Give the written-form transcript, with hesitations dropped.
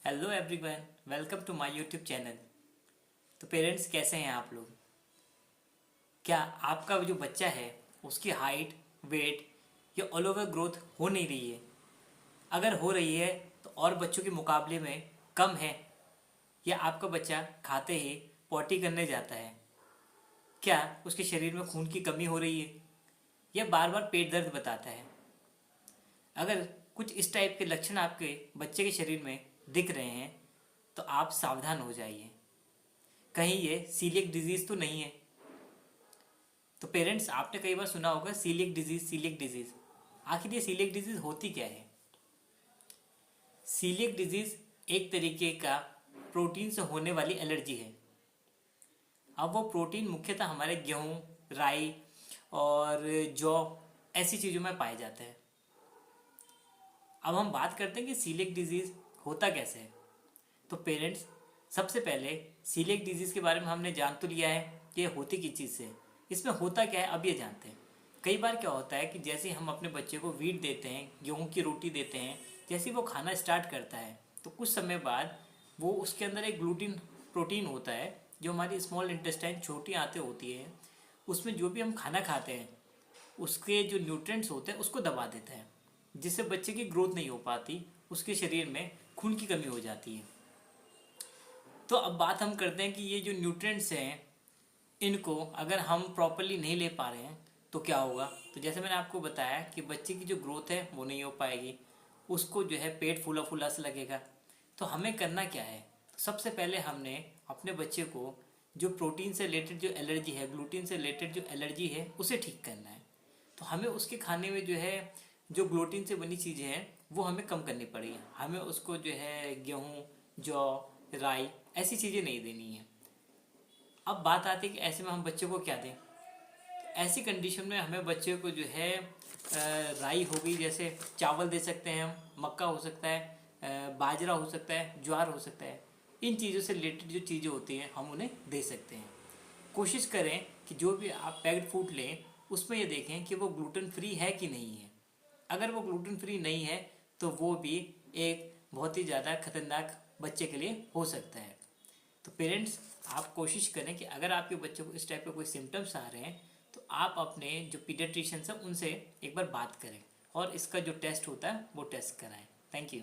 Hello everyone, welcome to my YouTube channel. तो parents कैसे हैं आप लोग? क्या आपका जो बच्चा है उसकी हाइट, वेट या ऑल ओवर ग्रोथ हो नहीं रही है? अगर हो रही है तो और बच्चों के मुकाबले में कम है, या आपका बच्चा खाते ही पॉटी करने जाता है? क्या उसके शरीर में खून की कमी हो रही है, या बार बार पेट दर्द बताता है? अगर कुछ इस टाइप के लक्षण आपके बच्चे के शरीर में दिख रहे हैं तो आप सावधान हो जाइए, कहीं ये सीलिएक डिजीज तो नहीं है। तो पेरेंट्स, आपने कई बार सुना होगा सीलिएक डिजीज, सीलिएक डिजीज। आखिर ये सीलिएक डिजीज होती क्या है? सीलिएक डिजीज एक तरीके का प्रोटीन से होने वाली एलर्जी है। अब वो प्रोटीन मुख्यतः हमारे गेहूँ, राई और जौ ऐसी चीज़ों में पाए जाते हैं। अब हम बात करते हैं कि सीलिएक डिजीज होता कैसे है। तो पेरेंट्स, सबसे पहले सीलिएक डिजीज़ के बारे में हमने जान तो लिया है कि ये होती किस चीज़ से। इसमें होता क्या है अब ये जानते हैं। कई बार क्या होता है कि जैसे हम अपने बच्चे को वीट देते हैं, गेहूं की रोटी देते हैं, जैसे वो खाना स्टार्ट करता है तो कुछ समय बाद वो उसके अंदर एक ग्लूटीन प्रोटीन होता है जो हमारी स्मॉल इंटेस्टाइन, छोटी आंतें होती है, उसमें जो भी हम खाना खाते हैं उसके जो न्यूट्रिएंट्स होते हैं उसको दबा देता है, जिससे बच्चे की ग्रोथ नहीं हो पाती, उसके शरीर में खून की कमी हो जाती है। तो अब बात हम करते हैं कि ये जो न्यूट्रिएंट्स हैं इनको अगर हम प्रॉपरली नहीं ले पा रहे हैं तो क्या होगा। तो जैसे मैंने आपको बताया कि बच्चे की जो ग्रोथ है वो नहीं हो पाएगी, उसको जो है पेट फूला फूला सा लगेगा। तो हमें करना क्या है? सबसे पहले हमने अपने बच्चे को जो प्रोटीन से रिलेटेड जो एलर्जी है, ग्लूटीन से रिलेटेड जो एलर्जी है, उसे ठीक करना है। तो हमें उसके खाने में जो है जो ग्लूटीन से बनी चीज़ें हैं वो हमें कम करनी पड़ेगी। हमें उसको जो है गेहूँ, जौ, राई ऐसी चीज़ें नहीं देनी है। अब बात आती है कि ऐसे में हम बच्चे को क्या दें। ऐसी कंडीशन में हमें बच्चे को जो है राई हो गई, जैसे चावल दे सकते हैं हम, मक्का हो सकता है, बाजरा हो सकता है, ज्वार हो सकता है। इन चीज़ों से रिलेटेड जो चीज़ें होती हैं हम उन्हें दे सकते हैं। कोशिश करें कि जो भी आप पैक्ड फूड लें उसमें ये देखें कि वो ग्लूटेन फ्री है कि नहीं है। अगर वो ग्लूटेन फ्री नहीं है तो वो भी एक बहुत ही ज़्यादा खतरनाक बच्चे के लिए हो सकता है। तो पेरेंट्स, आप कोशिश करें कि अगर आपके बच्चे को इस टाइप के कोई सिम्टम्स आ रहे हैं तो आप अपने जो पीडियाट्रिशियंस हैं उनसे एक बार बात करें और इसका जो टेस्ट होता है वो टेस्ट कराएं। Thank you.